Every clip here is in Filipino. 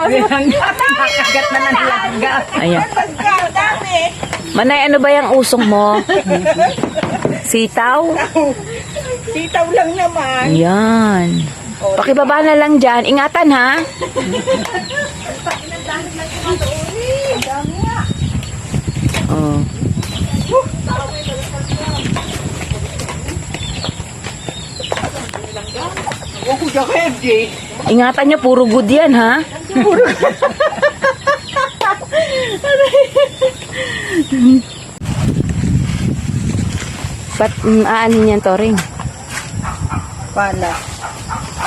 Nakagat na ng langga. Ayan. Manay, ano ba yung usong mo? Sitaw? Sitaw lang naman. Yan. Pakibaba na lang dyan. Ingatan ha. Oh. Huwag ko siya kaya, Jay. Ingatan nyo, puro good yan ha. Ba't aanin yan, Toring? Pala.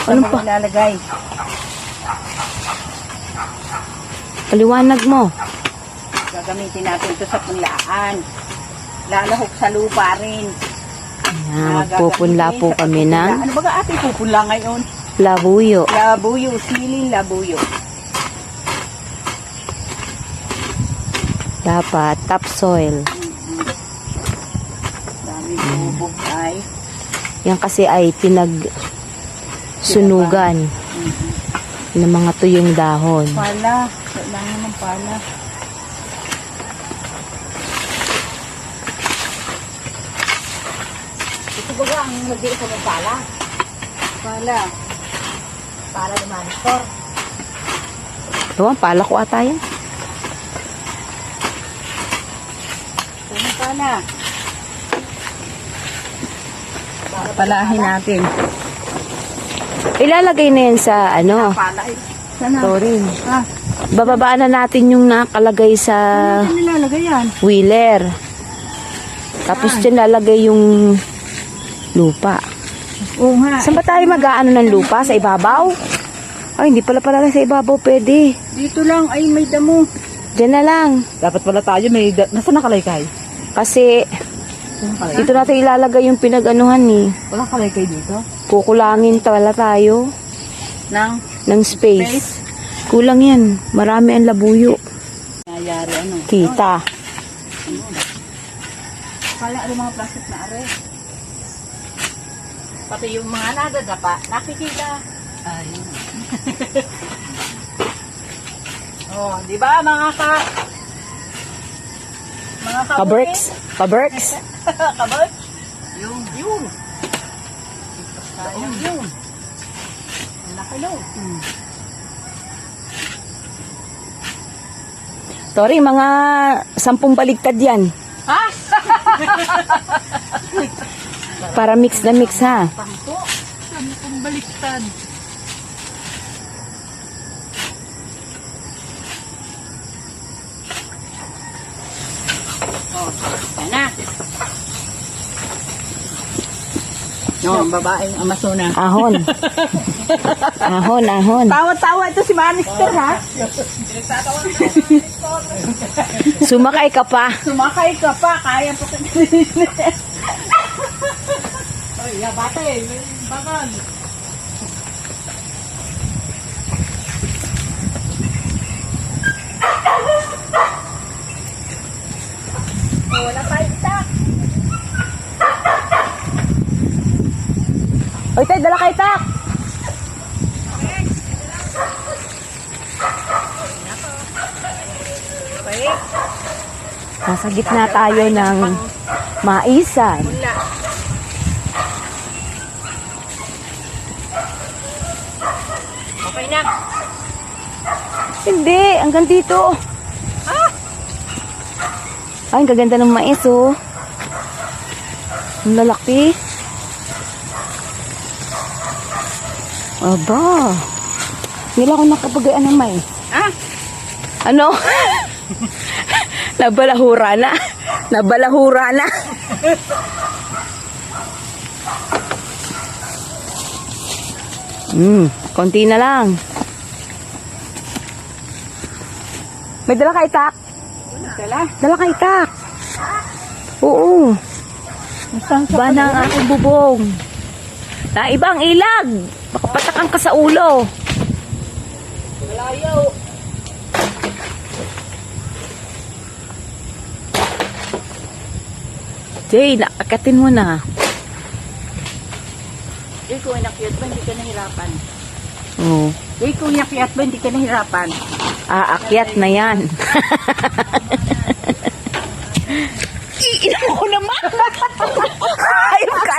Ano pa? Ilalagay. Paliwanag mo. Gagamitin natin ito sa punlaan. Lalahok sa lupa rin. Ayan, magpupunla po kami ng Ano ba ate pupunla ngayon? labuyo. Labuyo, siling labuyo. Dapat topsoil. Dami bubog ay. Yan kasi ay pinagsunugan ng mga tuyong dahon. Pala. Kailangan ng pala. Ito ba ang hindi ito ng pala? Pala. Pala ni Manistor. Ewan, pala ko ata yan. Ano pala? Palahin natin. Ilalagay na yan sa ano, Pala eh. Sana? Toring. Ah, Bababaan na natin yung nakalagay sa saan nilalagay yan? wheeler. Tapos dyan lalagay yung lupa. Oo nga. Saan ba tayo mag-aano ng lupa? Sa ibabaw? Ay, hindi pala palagay sa ibabaw pwede. Dito lang ay may damo. Dyan na lang. Dapat pala tayo may... Nasa nakalaykay? Kasi dito natin ilalagay yung pinag-anuhan eh. Walang kalaykay dito? Kukulangin pala tayo Nang ng space. Kulang yan. Marami ang labuyo. nangyayari ano? Kita. Kala ano mga plastic na are. Pati yung mga nadadapa, nakikita. Ayun. Oh, di ba mga Kaberks? Kaberks? Kaberks? Yun. Sayang yun. Ang laki no. Tori, mga 10 baligtad yan. Ha? Para mix na mix ha. Pangko. Saan kong baliktad? Oh, yan na. No, babaeng Amazona. Ahon. Ahon. Tawa-tawa ito si Manister, ha? Sumakay ka pa. Sumakay ka pa, kaya pa ka. Ay, yabate, may bakal. Wala tayo itak. Oy, tay, dala kay tak. Okay. Nasa gitna tayo ng maisan. Wala. Okay na. Hindi, hanggang dito. Ah! Ay, ang gaganda ng mais, oh. Ang lalaki. Aba. Hindi ako nakapagayaan ng mais. Ah! Ano? Nabalahura na. Nabalahura na. Konti na lang. May dala kay tak. Dala. Dala kay tak. Oo. Ba na ang aking bubong. Na ibang ilag. Makapatakan ka sa ulo. Malayo. Jay, naakatin mo na. Kung na-cute ba, hindi ka nahirapan. Oo. Eh, kung yakyat ba, hindi ka nahirapan. Aakyat na yan. Iinom ko naman. Ayun ka,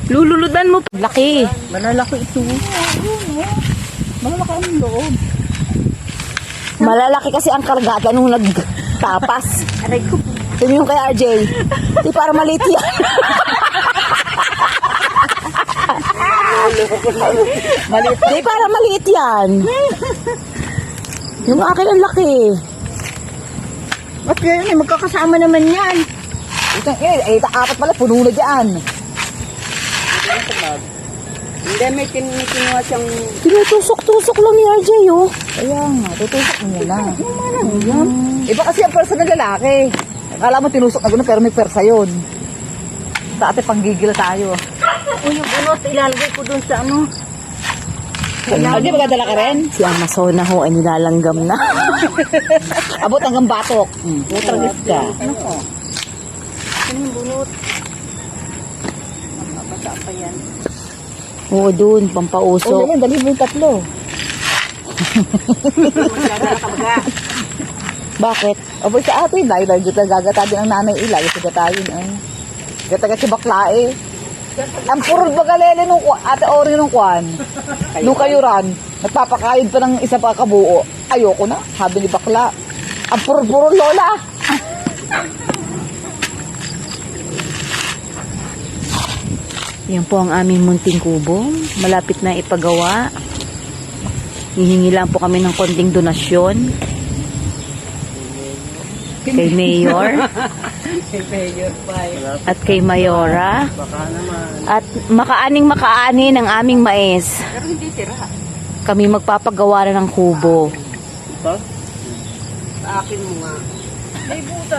lululudan mo. Laki. Malalaki ito. Malalaki ang loob. Malalaki kasi ang kargata nung nagtapas. Aray ko. Ito yung kay RJ. Di para maliit yan. Maliit. Di para maliit yan. Yung akin ang laki. Ba't ganyan eh? Magkakasama naman yan. Apat pala, puno na dyan. Hindi, may kinuha siyang... Tinutusok-tusok lang ni RJ, oh. Kaya nga, tutusok mo muna. Yan. Iba kasi ang persa ng lalaki. Akala mo tinusok na gano'n pero may persa yun. Sa ate panggigil tayo. Kung yung bunot, ilalagay ko dun sa ano. Hindi, magdadala ka rin? Si Amazona ho ay nilalanggam na. Abot hanggang batok. Putragis ka. Ano ko? Ano yung bunot? Mabasa pa yan. Oo, dun, Oh, pampausok. dali mo yung tatlo. Magdadala ka baga. Bakit? Aboy sa ate, dahil dito gagata din ang nanay ilay. Sa gatayin ay. Gatagat si bakla eh. Ang purod bagalele nung ate Ori nung kwan. Nung kayuran. Nagpapakayod pa ng isa pa kabuo. Ayoko na, sabi ni bakla. Ang purod-purod lola. Yan po ang aming munting kubo. Malapit na ipagawa. Hihingi lang po kami ng konting donasyon. Kay Mayor. At kay Mayora. At makaaning-makaani ng aming mais. Pero hindi sira. Kami magpapagawa na ng kubo. Sa akin mo nga. May butas.